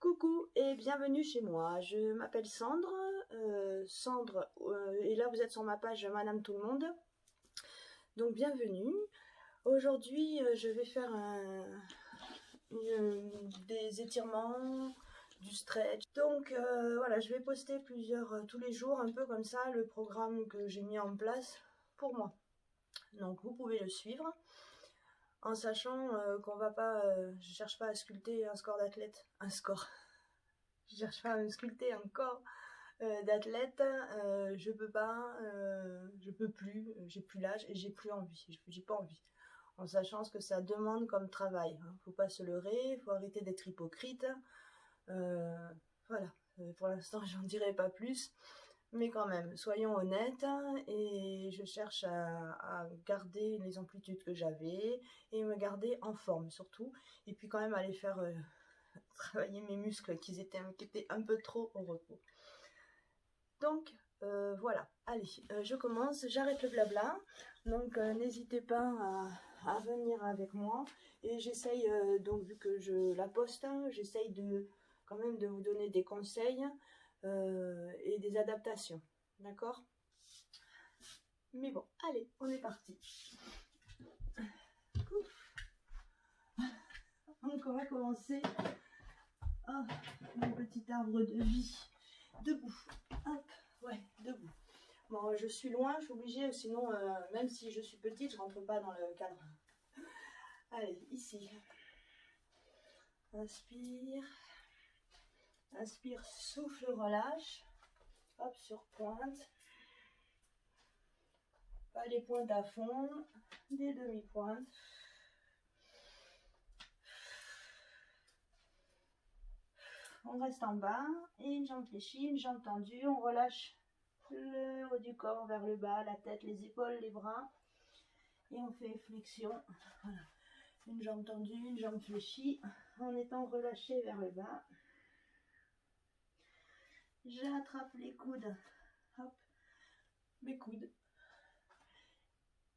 Coucou et bienvenue chez moi. Je m'appelle Sandre. Et là vous êtes sur ma page Madame Tout le Monde. Donc bienvenue. Aujourd'hui je vais faire des étirements, du stretch. Donc voilà, je vais poster plusieurs tous les jours, un peu comme ça, le programme que j'ai mis en place pour moi. Donc vous pouvez le suivre. En sachant qu'on va pas, je cherche pas à sculpter un score d'athlète, je cherche pas à sculpter un corps d'athlète, je peux pas, je peux plus, j'ai plus l'âge et j'ai plus envie, j'ai pas envie. En sachant ce que ça demande comme travail, hein. Faut pas se leurrer, faut arrêter d'être hypocrite, voilà. Pour l'instant, j'en dirai pas plus. Mais quand même, soyons honnêtes, et je cherche à garder les amplitudes que j'avais et me garder en forme surtout. Et puis quand même aller faire travailler mes muscles qui étaient un peu trop au repos. Donc voilà, allez, je commence, j'arrête le blabla. Donc n'hésitez pas à venir avec moi. Et j'essaye, donc vu que je la poste, j'essaye quand même de vous donner des conseils. Et des adaptations, d'accord? Mais bon, allez, on est parti. Donc on va commencer. Oh, mon petit arbre de vie. Debout. Hop, ouais, debout. Bon, je suis loin, je suis obligée, sinon, même si je suis petite, je rentre pas dans le cadre. Allez, ici. Inspire. Inspire, souffle, relâche. Hop, sur pointe. Pas les pointes à fond, des demi-pointes. On reste en bas et une jambe fléchie, une jambe tendue. On relâche le haut du corps vers le bas, la tête, les épaules, les bras. Et on fait flexion. Voilà. Une jambe tendue, une jambe fléchie en étant relâché vers le bas. J'attrape les coudes. Hop, mes coudes.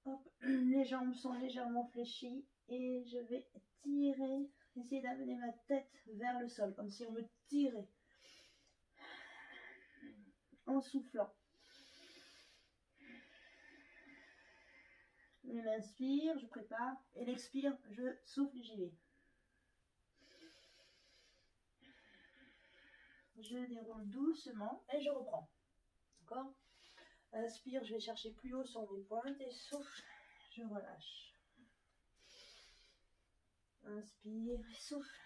Hop, les jambes sont légèrement fléchies et je vais tirer, essayer d'amener ma tête vers le sol, comme si on me tirait. En soufflant. L'inspire, je prépare, et l'expire, je souffle et j'y vais. Je déroule doucement et je reprends. D'accord? Inspire, je vais chercher plus haut sur mes pointes et souffle, je relâche. Inspire et souffle.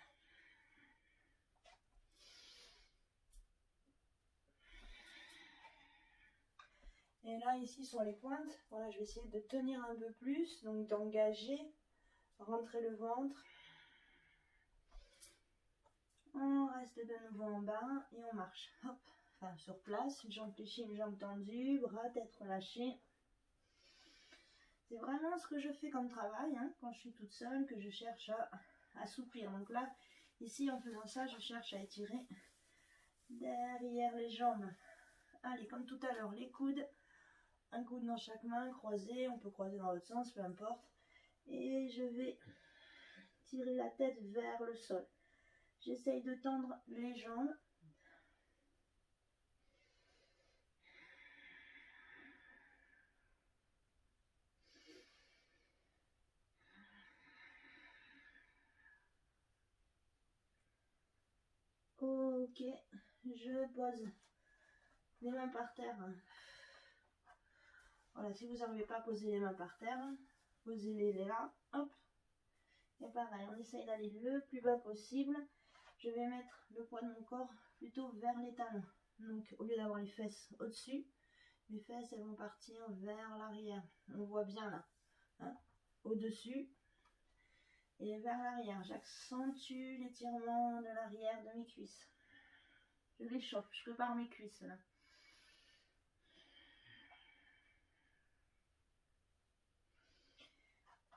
Et là, ici, sur les pointes, voilà, je vais essayer de tenir un peu plus, donc d'engager, rentrer le ventre. On reste de nouveau en bas et on marche. Hop, enfin, sur place, une jambe fléchie, une jambe tendue, bras, tête relâchée. C'est vraiment ce que je fais comme travail, hein, quand je suis toute seule, que je cherche à assouplir. Donc là, ici, en faisant ça, je cherche à étirer derrière les jambes. Allez, comme tout à l'heure, les coudes. Un coude dans chaque main, croisé. On peut croiser dans l'autre sens, peu importe. Et je vais tirer la tête vers le sol. J'essaye de tendre les jambes. Ok, je pose les mains par terre. Voilà, si vous n'arrivez pas à poser les mains par terre, posez-les là, hop. Et pareil, on essaye d'aller le plus bas possible. Je vais mettre le poids de mon corps plutôt vers les talons. Donc, au lieu d'avoir les fesses au-dessus, mes fesses, elles vont partir vers l'arrière. On voit bien là, hein, au-dessus et vers l'arrière. J'accentue l'étirement de l'arrière de mes cuisses. Je les chauffe, je prépare mes cuisses là.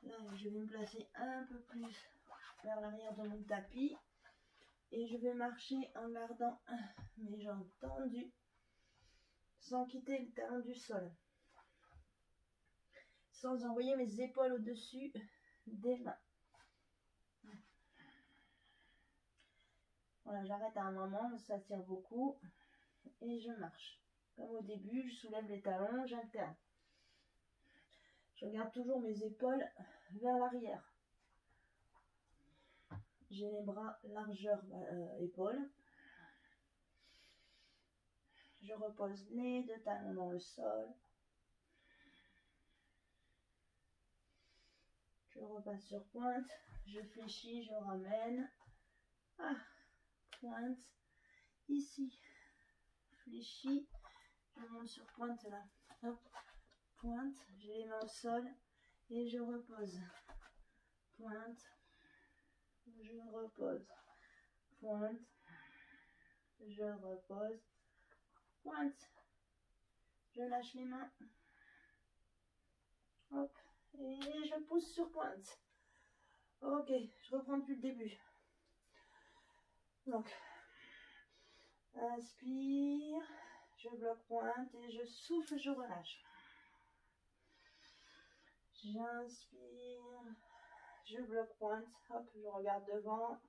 Là, je vais me placer un peu plus vers l'arrière de mon tapis. Et je vais marcher en gardant mes jambes tendues, sans quitter le talon du sol. Sans envoyer mes épaules au-dessus des mains. Voilà, j'arrête à un moment, ça tire beaucoup et je marche. Comme au début, je soulève les talons, j'alterne. Je garde toujours mes épaules vers l'arrière. J'ai les bras largeur épaules. Je repose les deux talons dans le sol. Je repasse sur pointe. Je fléchis, je ramène. Ah, pointe. Ici. Fléchis. Je monte sur pointe là. Hop. Pointe. J'ai les mains au sol. Et je repose. Pointe. Je repose. Pointe. Je repose. Pointe. Je lâche les mains. Hop. Et je pousse sur pointe. Ok, je reprends depuis le début. Donc, inspire, je bloque pointe et je souffle, je relâche. J'inspire, je bloque pointe, hop, je regarde devant,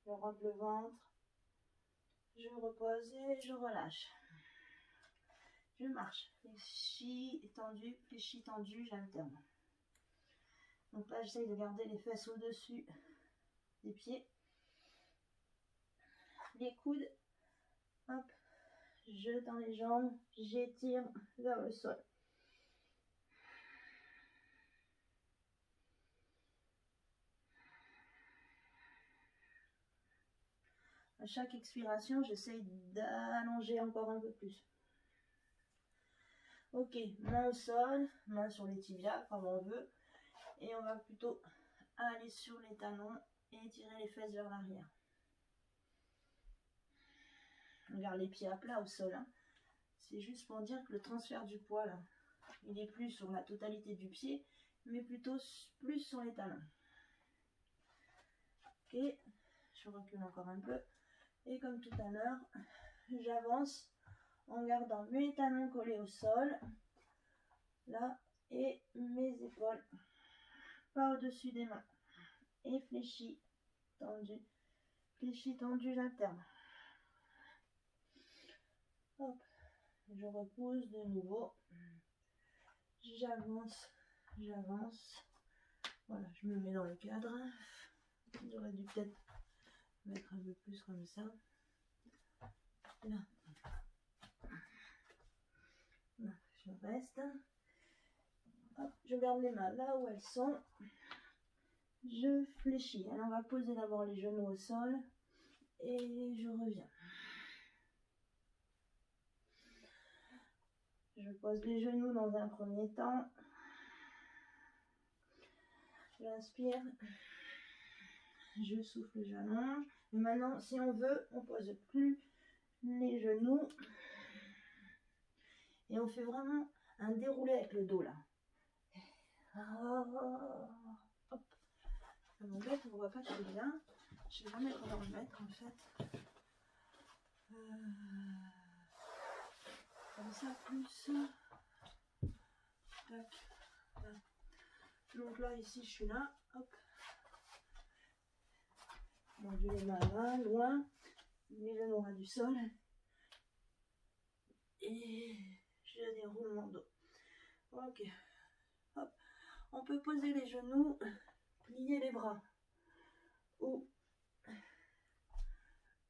je rentre le ventre, je repose et je relâche. Je marche, fléchis, tendu, j'alterne. Donc là, j'essaye de garder les fesses au-dessus des pieds. Les coudes, hop, je tends les jambes, j'étire vers le sol. À chaque expiration, j'essaye d'allonger encore un peu plus. Ok, main au sol, main sur les tibias, comme on veut. Et on va plutôt aller sur les talons et tirer les fesses vers l'arrière. On garde les pieds à plat au sol. Hein. C'est juste pour dire que le transfert du poids, là, il est plus sur la totalité du pied, mais plutôt plus sur les talons. Ok, je recule encore un peu. Et comme tout à l'heure, j'avance en gardant mes talons collés au sol. Là, et mes épaules pas au-dessus des mains. Et fléchis, tendu. Fléchis, tendu, j'alterne. Hop, je repousse de nouveau. J'avance, j'avance. Voilà, je me mets dans le cadre. J'aurais dû peut-être mettre un peu plus comme ça. Là. Là, je reste. Hop, je garde les mains là où elles sont. Je fléchis. Alors on va poser d'abord les genoux au sol. Et je reviens. Je pose les genoux dans un premier temps. J'inspire. Je souffle, j'allonge. Et maintenant, si on veut, on pose plus les genoux. Et on fait vraiment un déroulé avec le dos là. Hop. Ça m'embête, on ne voit pas très bien. Je vais jamais comment le mettre en fait. Comme ça, plus. Tac. Là. Donc là, ici, je suis là. Hop. Donc, je les mains là, loin. Les genoux ras du sol. Et je déroule mon dos. Ok. Hop. On peut poser les genoux, plier les bras. Ou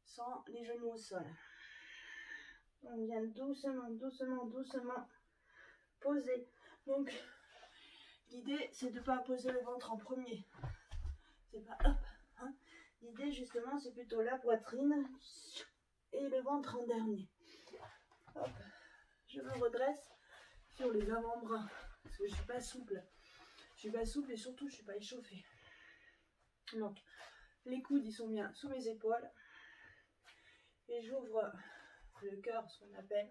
sans les genoux au sol. On vient doucement, doucement, doucement poser. Donc, l'idée, c'est de ne pas poser le ventre en premier. C'est pas hop. Hein. L'idée, justement, c'est plutôt la poitrine et le ventre en dernier. Hop. Je me redresse sur les avant-bras. Parce que je ne suis pas souple. Je suis pas souple et surtout, je ne suis pas échauffée. Donc, les coudes, ils sont bien sous mes épaules. Et j'ouvre le cœur, ce qu'on appelle.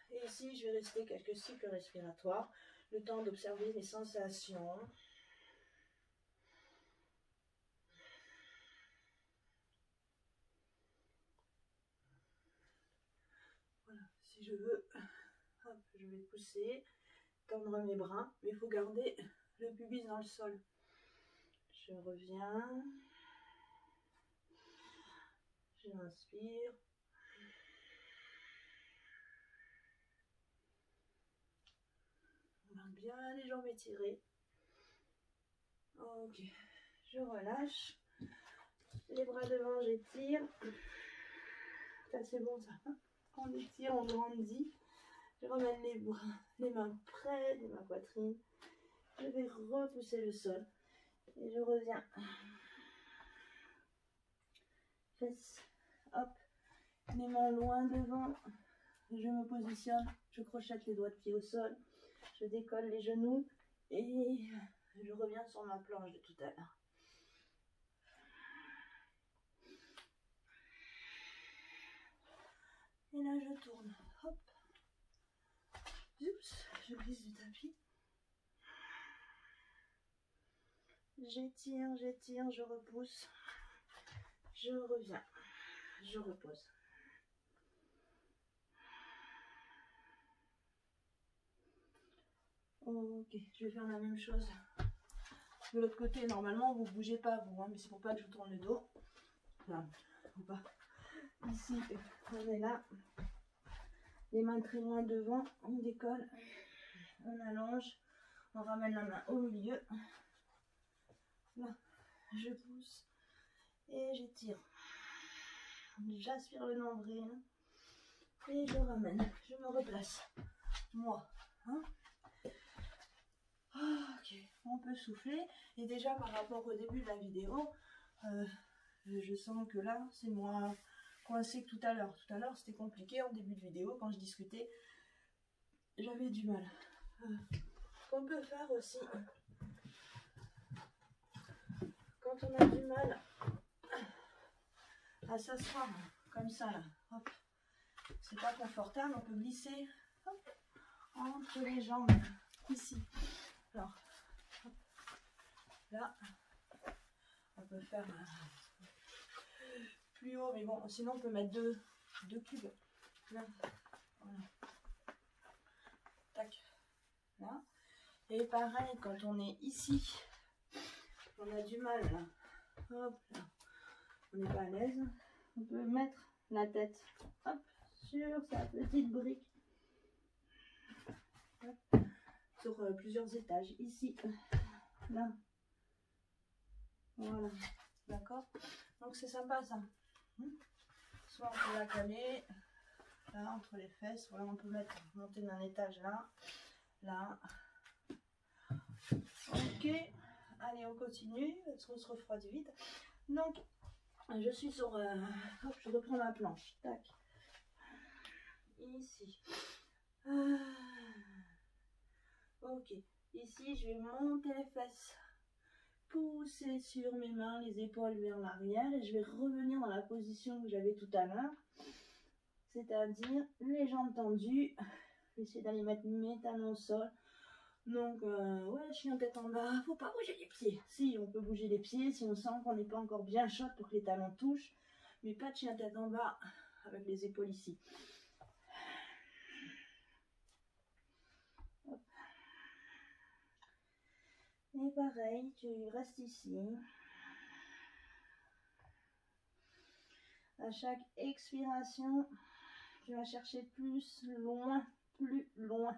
Et ici, je vais rester quelques cycles respiratoires, le temps d'observer les sensations. Voilà, si je veux, hop, je vais pousser, tendre mes bras, mais il faut garder le pubis dans le sol. Je reviens. J'inspire. On a bien les jambes étirées. Ok, je relâche. Les bras devant, j'étire. Ça c'est bon ça. On étire, on grandit. Je ramène les mains près de ma poitrine. Je vais repousser le sol. Et je reviens. Fesses. Hop. Les mains loin devant. Je me positionne. Je crochette les doigts de pied au sol. Je décolle les genoux. Et je reviens sur ma planche de tout à l'heure. Et là, je tourne. Hop. Oups, je glisse du tapis. J'étire, j'étire, je repousse. Je reviens. Je repose. Ok, je vais faire la même chose. De l'autre côté, normalement, vous ne bougez pas, vous, hein, mais c'est pour pas que je tourne le dos. Là, ou pas. Ici, on est là. Les mains très loin devant, on décolle, on allonge, on ramène la main au milieu. Là, je pousse et j'étire. J'aspire le nombril et je ramène, je me replace. Moi, hein. Ok, on peut souffler. Et déjà par rapport au début de la vidéo, je sens que là, c'est moins coincé que tout à l'heure. Tout à l'heure, c'était compliqué en début de vidéo, quand je discutais, j'avais du mal. Ce qu'on peut faire aussi, quand on a du mal à s'asseoir comme ça, là, hop, c'est pas confortable, on peut glisser hop, entre les jambes, ici. Alors, hop, là, on peut faire plus haut, mais bon, sinon on peut mettre deux cubes. Là, voilà. Tac, là. Et pareil, quand on est ici, on a du mal, là. Hop, là. On n'est pas à l'aise. On peut mettre la tête, hop, sur sa petite brique. Hop, sur plusieurs étages. Ici, là. Voilà, d'accord. Donc c'est sympa ça. Soit on peut la caler là entre les fesses, voilà, on peut monter d'un étage là, là. Ok, allez on continue parce qu'on se refroidit vite. Donc je suis sur, hop, je reprends ma planche, tac, ici. Ok, ici je vais monter les fesses, pousser sur mes mains, les épaules vers l'arrière et je vais revenir dans la position que j'avais tout à l'heure. C'est-à-dire les jambes tendues, essayer d'aller mettre mes talons au sol. Donc, ouais, chien tête en bas, faut pas bouger les pieds. Si, on peut bouger les pieds si on sent qu'on n'est pas encore bien chaud pour que les talons touchent, mais pas de chien tête en bas avec les épaules ici. Hop. Et pareil, tu restes ici. À chaque expiration, tu vas chercher plus loin, plus loin.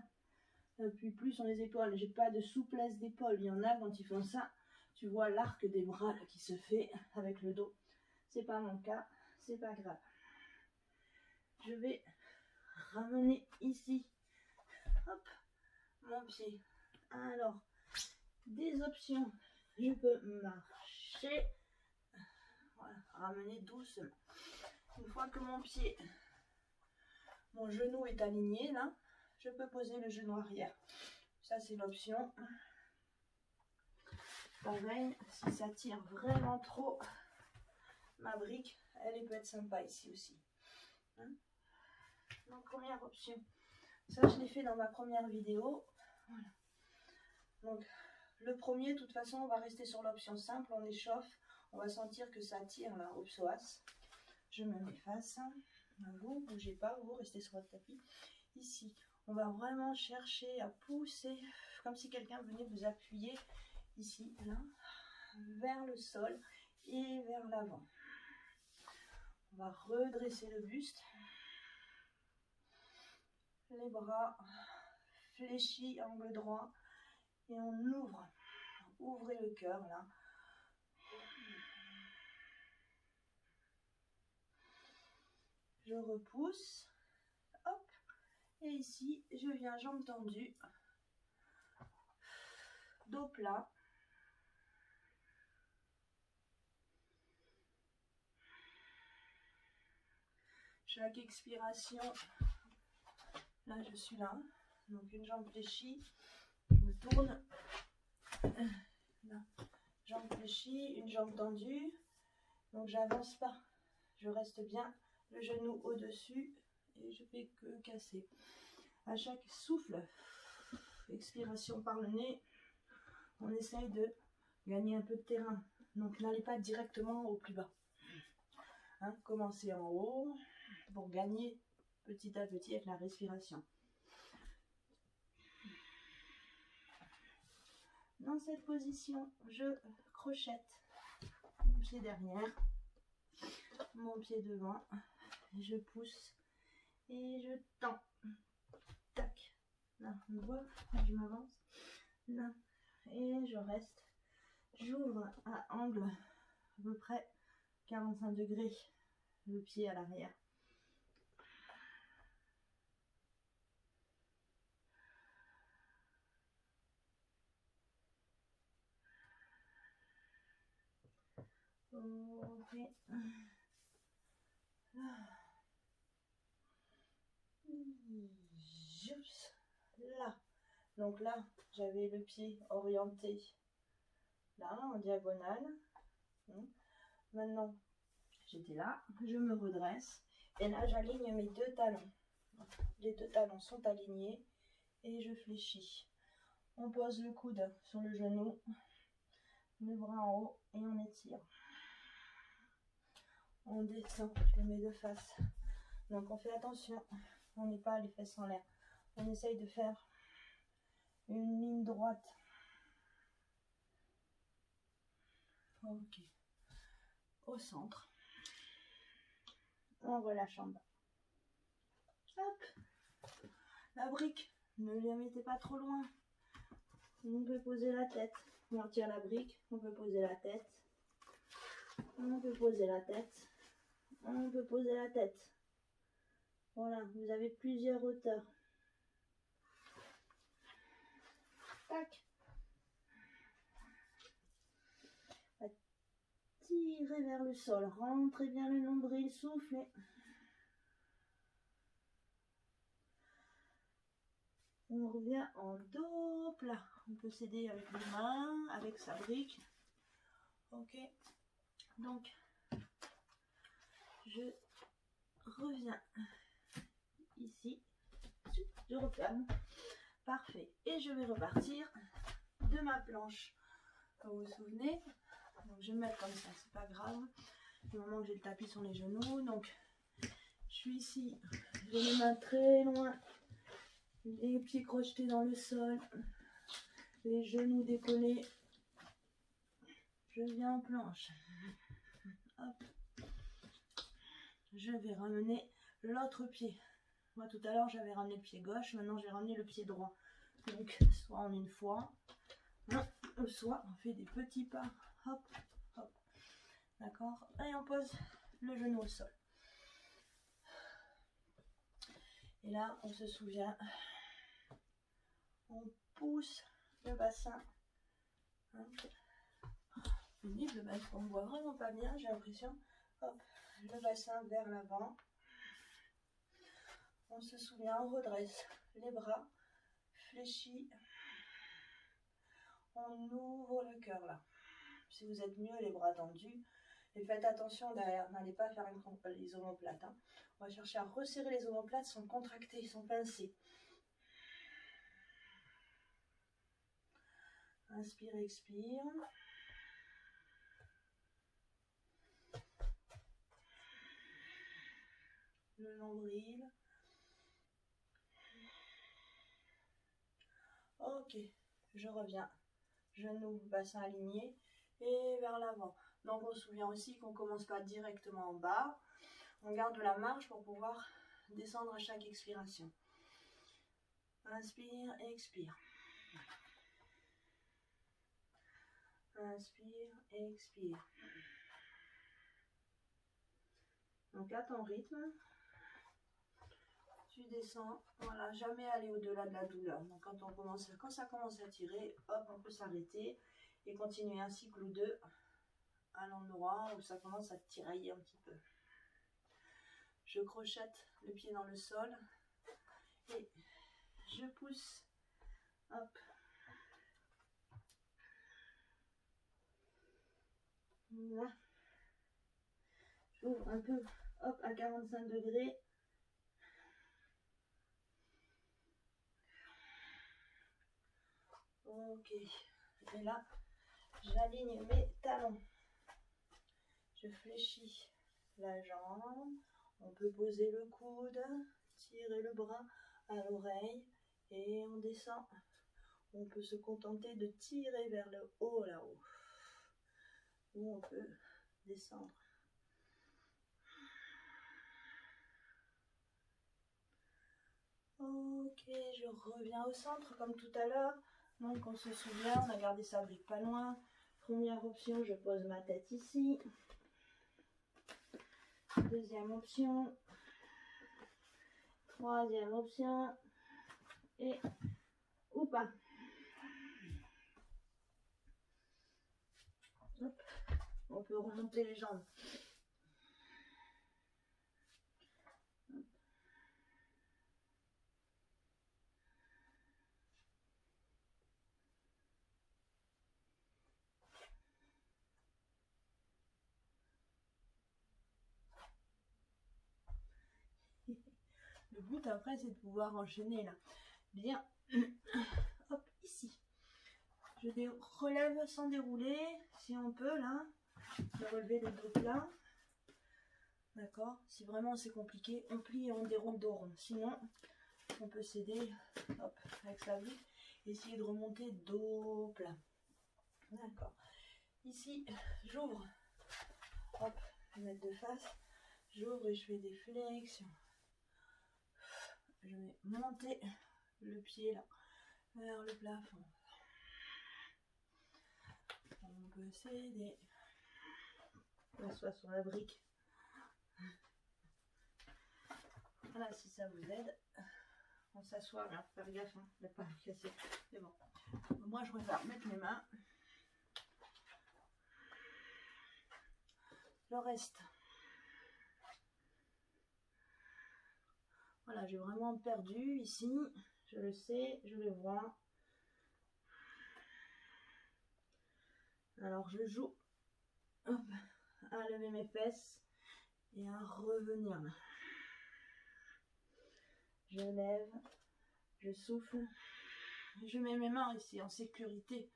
Puis plus sur les épaules. J'ai pas de souplesse d'épaule. Il y en a quand ils font ça, tu vois l'arc des bras là, qui se fait avec le dos. C'est pas mon cas, c'est pas grave. Je vais ramener ici, hop, mon pied. Alors, des options. Je peux marcher, voilà, ramener doucement. Une fois que mon pied, mon genou est aligné là, je peux poser le genou arrière. Ça c'est l'option. Pareil, si ça tire vraiment trop, ma brique, elle peut être sympa ici aussi. Hein? Donc première option. Ça je l'ai fait dans ma première vidéo. Voilà. Donc le premier, de toute façon, on va rester sur l'option simple, on échauffe, on va sentir que ça tire là au psoas. Je me mets face. Vous bougez pas, vous restez sur votre tapis. Ici, on va vraiment chercher à pousser, comme si quelqu'un venait vous appuyer ici, là, vers le sol et vers l'avant. On va redresser le buste. Les bras fléchis, angle droit. Et on ouvre. Ouvrez le cœur là. Je repousse. Hop. Et ici, je viens jambes tendues. Dos plat. Chaque expiration, là je suis là, donc une jambe fléchie, je me tourne, là, jambe fléchie, une jambe tendue, donc j'avance pas, je reste bien, le genou au-dessus et je fais que casser. À chaque souffle, expiration par le nez, on essaye de gagner un peu de terrain, donc n'allez pas directement au plus bas. Hein, commencez en haut pour gagner petit à petit avec la respiration. Dans cette position, je crochette mon pied derrière, mon pied devant, je pousse et je tends. Tac. Là, on voit, je m'avance. Là, et je reste. J'ouvre à angle à peu près 45 degrés, le pied à l'arrière. Ok. Juste là. Donc là, j'avais le pied orienté là, en diagonale. Maintenant, j'étais là, je me redresse. Et là, j'aligne mes deux talons. Les deux talons sont alignés et je fléchis. On pose le coude sur le genou, le bras en haut et on étire. On descend, je le mets de face. Donc on fait attention, on n'est pas les fesses en l'air. On essaye de faire une ligne droite. Ok. Au centre. On relâche en bas. Hop. La brique, ne la mettez pas trop loin. On peut poser la tête. On tire la brique, on peut poser la tête. On peut poser la tête. On peut poser la tête. Voilà, vous avez plusieurs hauteurs. Tac. Tirez vers le sol. Rentrez bien le nombril, soufflez. On revient en dos plat. On peut s'aider avec les mains, avec sa brique. Ok. Donc, je reviens ici. Je referme. Parfait. Et je vais repartir de ma planche. Comme vous vous souvenez. Donc, je vais me mettre comme ça, c'est pas grave. Du moment que j'ai le tapis sur les genoux. Donc, je suis ici. J'ai les mains très loin. Les pieds crochetés dans le sol, les genoux décollés. Je viens en planche. Hop. Je vais ramener l'autre pied. Moi tout à l'heure j'avais ramené le pied gauche, maintenant j'ai ramené le pied droit. Donc soit en une fois, soit on fait des petits pas. Hop, hop. D'accord. Et on pose le genou au sol. Et là on se souvient. On pousse le bassin. Pénible, on ne voit vraiment pas bien, j'ai l'impression. Hop, le bassin vers l'avant. On se souvient, on redresse les bras fléchis. On ouvre le cœur là. Si vous êtes mieux, les bras tendus. Et faites attention derrière, n'allez pas faire les omoplates. Hein. On va chercher à resserrer les omoplates, sont contractés, sont pincés. Inspire, expire. Le nombril. Ok, je reviens. Genoux, bassin aligné et vers l'avant. Donc on se souvient aussi qu'on ne commence pas directement en bas. On garde la marge pour pouvoir descendre à chaque expiration. Inspire, expire. Inspire, expire. Donc à ton rythme, tu descends, voilà, jamais aller au-delà de la douleur. Donc quand ça commence à tirer, hop, on peut s'arrêter et continuer un cycle ou deux à l'endroit où ça commence à tirailler un petit peu. Je crochette le pied dans le sol et je pousse, hop. Là, j'ouvre un peu, hop, à 45 degrés. Ok, et là, j'aligne mes talons. Je fléchis la jambe. On peut poser le coude, tirer le bras à l'oreille et on descend. On peut se contenter de tirer vers le haut là-haut. Ou on peut descendre. Ok, je reviens au centre comme tout à l'heure. Donc on se souvient, on a gardé sa brique pas loin. Première option, je pose ma tête ici. Deuxième option. Troisième option. Et ou pas. Hop. On peut remonter les jambes. Le but après c'est de pouvoir enchaîner là. Bien. Hop, ici. Je relève sans dérouler, si on peut là. De relever le dos plat. D'accord. Si vraiment c'est compliqué, on plie et on déroule dos rond. Sinon, on peut s'aider, hop, avec sa brique, essayer de remonter dos plat. D'accord. Ici, j'ouvre. Hop, je vais mettre de face. J'ouvre et je fais des flexions. Je vais monter le pied là vers le plafond. On peut s'aider. On soit sur la brique. Voilà, si ça vous aide. On s'assoit, là, faire gaffe, hein, de ne pas casser. C'est bon. Moi, je préfère mettre mes mains. Le reste. Voilà, j'ai vraiment perdu ici. Je le sais, je le vois. Alors, je joue hop, à lever mes fesses et à revenir. Je lève, je souffle. Je mets mes mains ici en sécurité.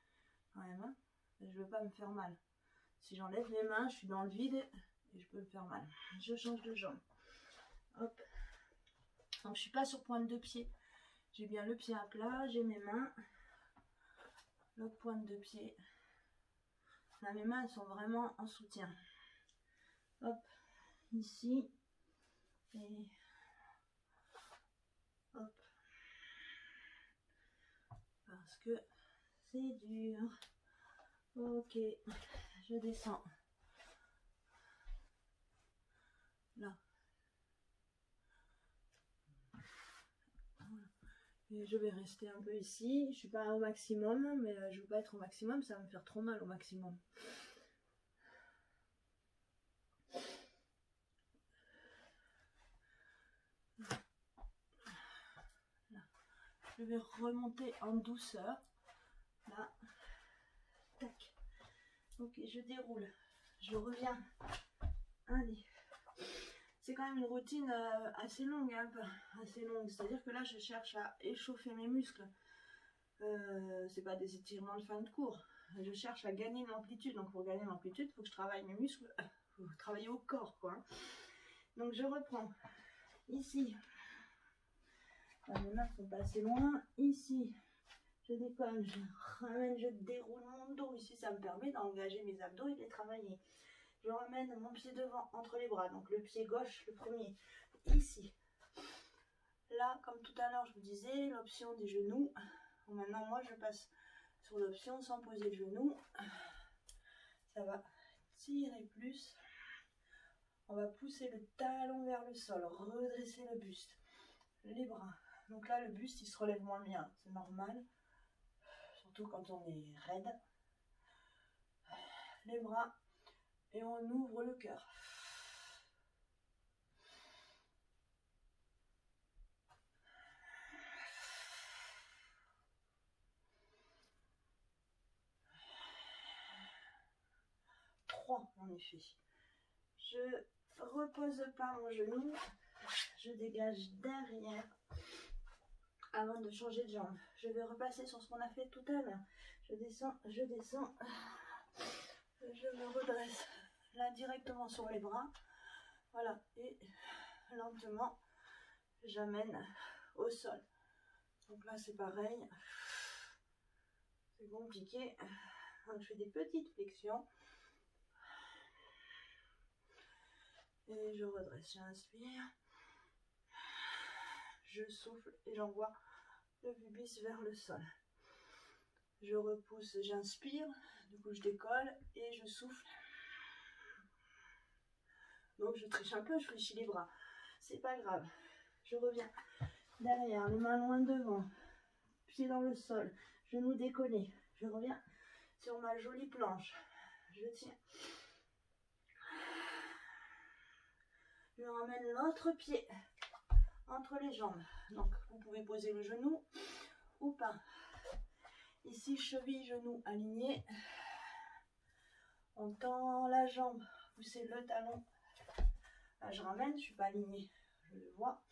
Quand même, hein. Je ne veux pas me faire mal. Si j'enlève les mains, je suis dans le vide et je peux me faire mal. Je change de jambe. Hop. Donc je suis pas sur pointe de pied. J'ai bien le pied à plat, j'ai mes mains. L'autre pointe de pied. Là, mes mains elles sont vraiment en soutien. Hop, ici. Et hop. Parce que c'est dur. Ok, je descends. Là. Et je vais rester un peu ici. Je suis pas au maximum, mais je veux pas être au maximum, ça va me faire trop mal au maximum. Là. Je vais remonter en douceur. Là. Tac. Ok, je déroule. Je reviens. Allez. C'est quand même une routine assez longue, hein, assez longue. C'est-à-dire que là, je cherche à échauffer mes muscles. C'est pas des étirements de fin de cours. Je cherche à gagner l'amplitude. Donc pour gagner l'amplitude, il faut que je travaille mes muscles. Il faut travailler au corps, quoi. Donc je reprends. Ici. Là, mes mains sont pas assez loin. Ici. Je décolle, je ramène, je déroule mon dos. Ici, ça me permet d'engager mes abdos et de les travailler. Je ramène mon pied devant entre les bras, donc le pied gauche, le premier, ici. Là, comme tout à l'heure, je vous disais, l'option des genoux. Maintenant, moi, je passe sur l'option sans poser le genou. Ça va tirer plus. On va pousser le talon vers le sol, redresser le buste, les bras. Donc là, le buste, il se relève moins bien, c'est normal. Surtout quand on est raide. Les bras, et on ouvre le cœur. En effet, je repose pas mon genou, je dégage derrière avant de changer de jambe. Je vais repasser sur ce qu'on a fait tout à l'heure. Je descends, je me redresse là directement sur les bras, voilà, et lentement j'amène au sol. Donc là c'est pareil, c'est compliqué. Donc je fais des petites flexions. Et je redresse, j'inspire, je souffle et j'envoie le pubis vers le sol. Je repousse, j'inspire, du coup je décolle et je souffle. Donc je triche un peu, je fléchis les bras, c'est pas grave. Je reviens derrière, les mains loin devant, pied dans le sol, genou décollé. Je reviens sur ma jolie planche, je tiens. Je ramène l'autre pied entre les jambes. Donc vous pouvez poser le genou ou pas. Ici, cheville, genou alignés. On tend la jambe, poussez le talon. Là, je ramène, je ne suis pas alignée. Je le vois.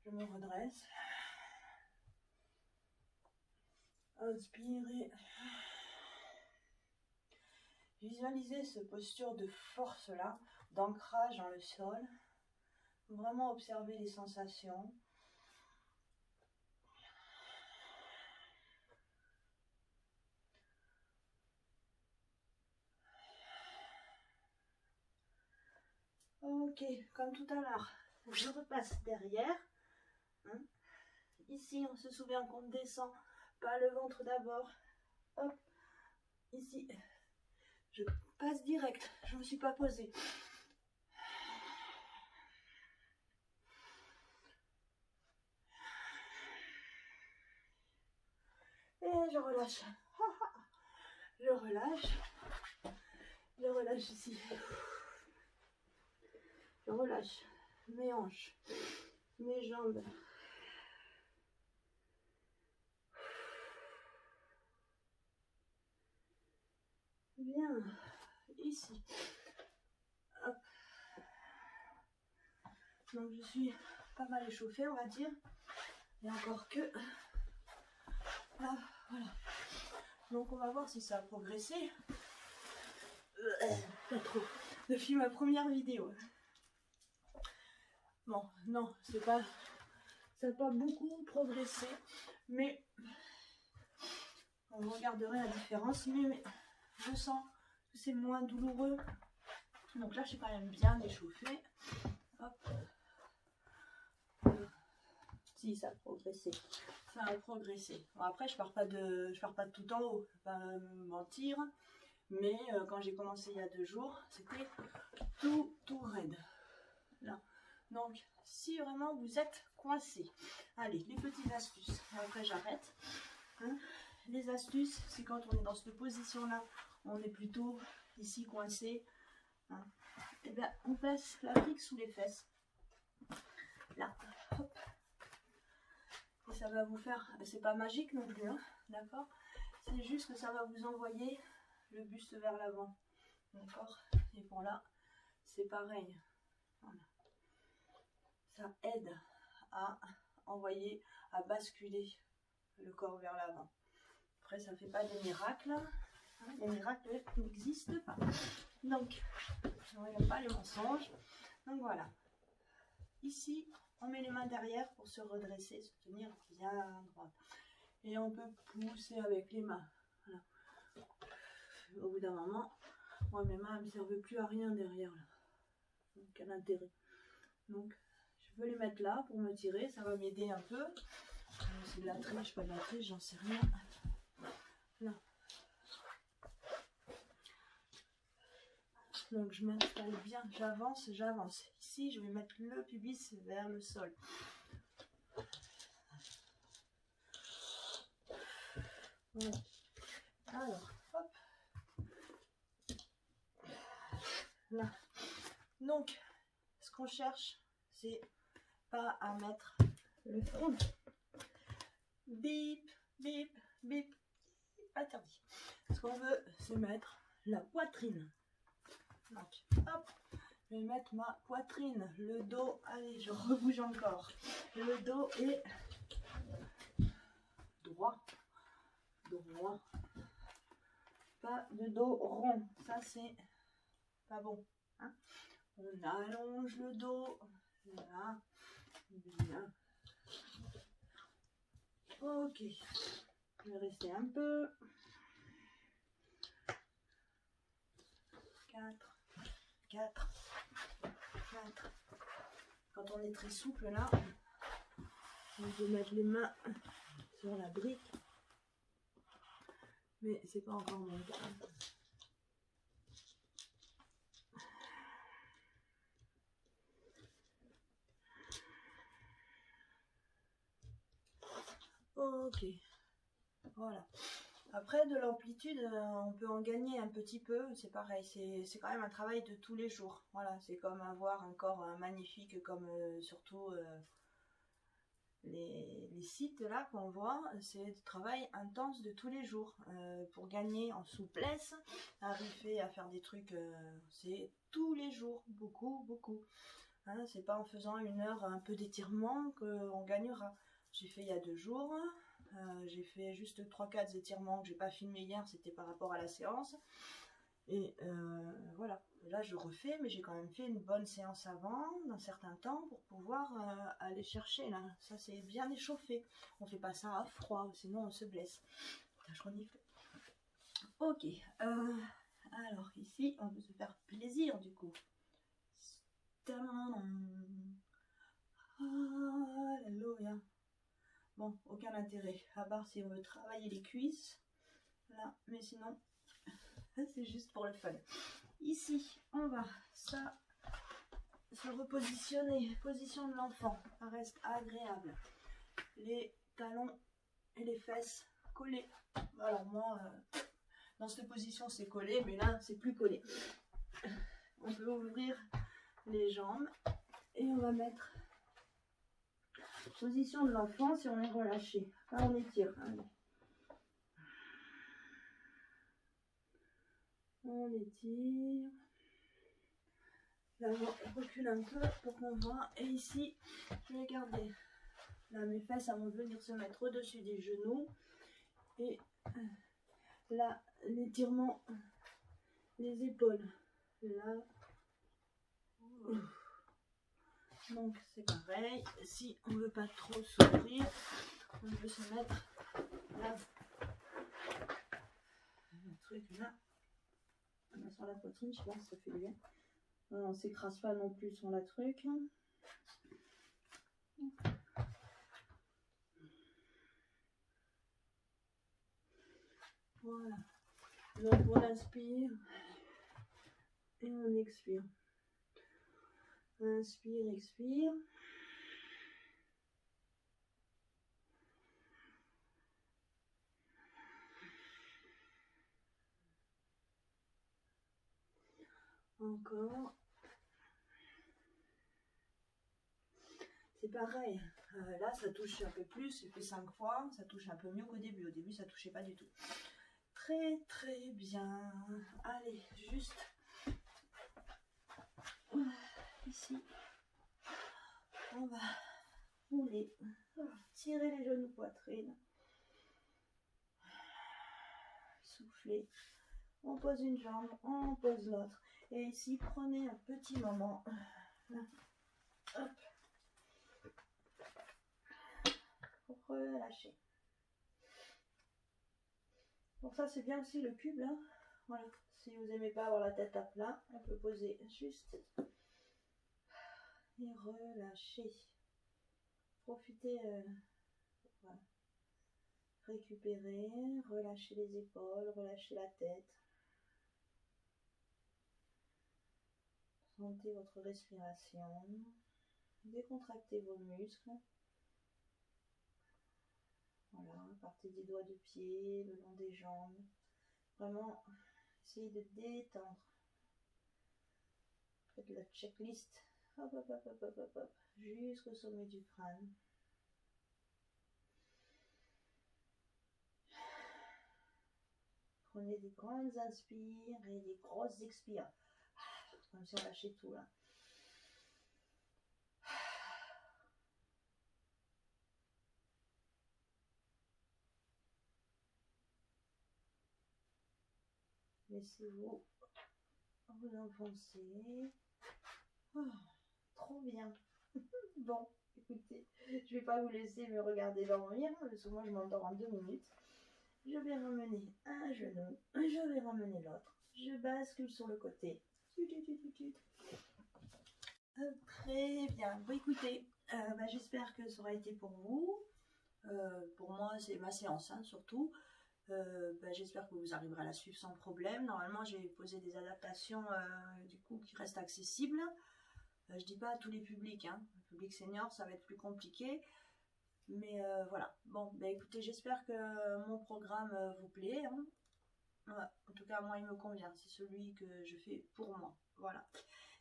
Je me redresse. Inspirez. Visualisez cette posture de force là, d'ancrage dans le sol. Vraiment observer les sensations. Ok, comme tout à l'heure, je repasse derrière. Ici, on se souvient qu'on descend, pas le ventre d'abord. Hop, ici, je passe direct, je ne me suis pas posée. Et je relâche. Je relâche. Je relâche ici. Je relâche mes hanches, mes jambes. Bien. Ici. Hop. Donc je suis pas mal échauffée, on va dire. Et encore que. Là, voilà. Donc on va voir si ça a progressé. Pas trop. Depuis ma première vidéo. Bon, non, c'est pas. Ça n'a pas beaucoup progressé. Mais on regarderait la différence. Mais je sens que c'est moins douloureux. Donc là, je suis quand même bien échauffée. Hop. Si, ça a progressé. Ça a progressé. Bon, après, je pars pas de tout en haut. Je vais pas me mentir. Mais quand j'ai commencé il y a 2 jours, c'était tout raide. Là. Donc, si vraiment vous êtes coincé, allez, les petites astuces. Et après, j'arrête. Hein, les astuces, c'est quand on est dans cette position-là, on est plutôt ici coincé. Hein, et bien, on place la brique sous les fesses. Là, hop. Et ça va vous faire, c'est pas magique non plus, hein, d'accord? C'est juste que ça va vous envoyer le buste vers l'avant, d'accord? Et pour là, c'est pareil. Voilà. Ça aide à envoyer, à basculer le corps vers l'avant. Après, ça ne fait pas des miracles. Hein, les miracles n'existent pas. Donc, je ne regarde pas les mensonges. Donc voilà. Ici, on met les mains derrière pour se redresser, se tenir bien droit. Et on peut pousser avec les mains. Voilà. Au bout d'un moment, Ouais, mes mains ne me servent plus à rien derrière là. Donc quel intérêt. Donc je veux les mettre là pour me tirer, ça va m'aider un peu. C'est de la triche, pas de la triche, j'en sais rien. Là. Donc je m'installe bien, j'avance, j'avance. Ici, je vais mettre le pubis vers le sol. Voilà. Alors, hop. Là. Donc, ce qu'on cherche, c'est pas à mettre le front. Bip, bip, bip. Interdit. Ce qu'on veut, c'est mettre la poitrine. Donc, hop, je vais mettre ma poitrine, le dos, allez, je rebouge encore. Le dos est droit, droit. Pas de dos rond, ça c'est pas bon. Hein, on allonge le dos, là, bien. Ok, je vais rester un peu. 4, 4, 4. Quand on est très souple là, on peut mettre les mains sur la brique, mais c'est pas encore mon cas. Ok, voilà. Après, de l'amplitude, on peut en gagner un petit peu, c'est pareil, c'est quand même un travail de tous les jours. Voilà, c'est comme avoir un corps magnifique, comme surtout les sites là qu'on voit, c'est du travail intense de tous les jours. Pour gagner en souplesse, arriver à faire des trucs, c'est tous les jours, beaucoup, beaucoup. Hein, c'est pas en faisant 1 heure un peu d'étirement qu'on gagnera. J'ai fait il y a 2 jours. J'ai fait juste 3-4 étirements que j'ai pas filmé hier, c'était par rapport à la séance. Et voilà, là je refais, mais j'ai quand même fait une bonne séance avant, d'un certain temps, pour pouvoir aller chercher là. Ça c'est bien échauffé. On fait pas ça à froid, sinon on se blesse. Putain, je renifle. Ok, alors ici on peut se faire plaisir du coup. Alléluia. Bon, aucun intérêt, à part si on veut travailler les cuisses, là, mais sinon, c'est juste pour le fun. Ici, on va se repositionner, position de l'enfant, ça reste agréable. Les talons et les fesses collés. Alors moi, dans cette position, c'est collé, mais là, c'est plus collé. On peut ouvrir les jambes et on va mettre position de l'enfant si on est relâché. Là, on étire. Allez. On étire. Là, on recule un peu pour qu'on voit. Et ici, je vais garder. Là, mes fesses vont venir se mettre au-dessus des genoux. Et là, l'étirement des épaules. Là. Donc, c'est pareil. Si on ne veut pas trop s'ouvrir, on peut se mettre là. Un truc là. Sur la poitrine, je sais pas si ça fait bien. On ne s'écrase pas non plus sur la truc. Voilà. Donc on inspire et on expire. Inspire, expire. Encore. C'est pareil. Là, ça touche un peu plus. J'ai fait 5 fois. Ça touche un peu mieux qu'au début. Au début, ça touchait pas du tout. Très, très bien. Allez, juste ici. On va rouler. Tirer les genoux, poitrine. Souffler. On pose une jambe, on pose l'autre. Et ici, prenez un petit moment. Là. Hop. Relâcher. Pour ça, c'est bien aussi le cube là. Voilà, si vous n'aimez pas avoir la tête à plat, on peut poser juste et relâcher. Profitez, voilà. Récupérer, relâchez les épaules, relâchez la tête. Sentez votre respiration. Décontractez vos muscles. Voilà, partez des doigts de pied, le long des jambes. Vraiment, essayez de détendre. Faites la checklist. Hop, hop, hop, hop, hop, hop, hop, jusqu'au sommet du crâne. Prenez des grandes inspires et des grosses expires. Comme si on lâchait tout là. Laissez-vous vous enfoncer. Oh, trop bien. Bon, écoutez, je vais pas vous laisser me regarder dormir, parce que moi je m'endors en 2 minutes. Je vais ramener un genou, je vais ramener l'autre. Je bascule sur le côté. Très bien. Bon, écoutez, j'espère que ça aura été pour vous. Pour moi, c'est ma séance, hein, surtout. J'espère que vous arriverez à la suivre sans problème. Normalement, j'ai posé des adaptations du coup qui restent accessibles. Je dis pas à tous les publics, hein. Le public senior, ça va être plus compliqué. Mais voilà. Bon, écoutez, j'espère que mon programme vous plaît, hein. Ouais, en tout cas, moi, il me convient. C'est celui que je fais pour moi. Voilà.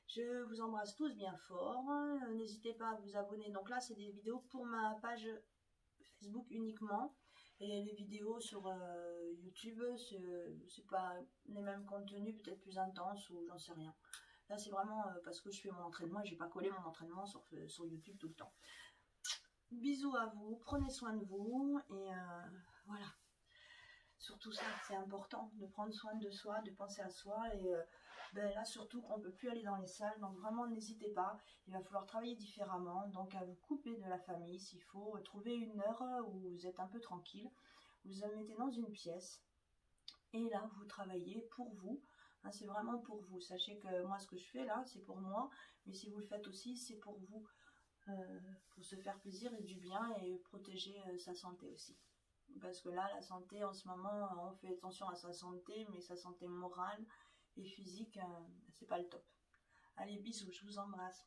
Je vous embrasse tous bien fort. N'hésitez pas à vous abonner. Donc là, c'est des vidéos pour ma page Facebook uniquement. Et les vidéos sur YouTube, c'est pas les mêmes contenus, peut-être plus intenses ou j'en sais rien. Là, c'est vraiment parce que je fais mon entraînement et j'ai pas collé mon entraînement sur YouTube tout le temps. Bisous à vous, prenez soin de vous et voilà. Surtout ça, c'est important de prendre soin de soi, de penser à soi et là surtout qu'on ne peut plus aller dans les salles, donc vraiment n'hésitez pas, il va falloir travailler différemment, donc à vous couper de la famille s'il faut, trouver une heure où vous êtes un peu tranquille, vous vous mettez dans une pièce et là vous travaillez pour vous, hein, c'est vraiment pour vous, sachez que moi ce que je fais là c'est pour moi, mais si vous le faites aussi c'est pour vous, pour se faire plaisir et du bien et protéger sa santé aussi. Parce que là, la santé, en ce moment, on fait attention à sa santé, mais sa santé morale et physique, c'est pas le top. Allez, bisous, je vous embrasse.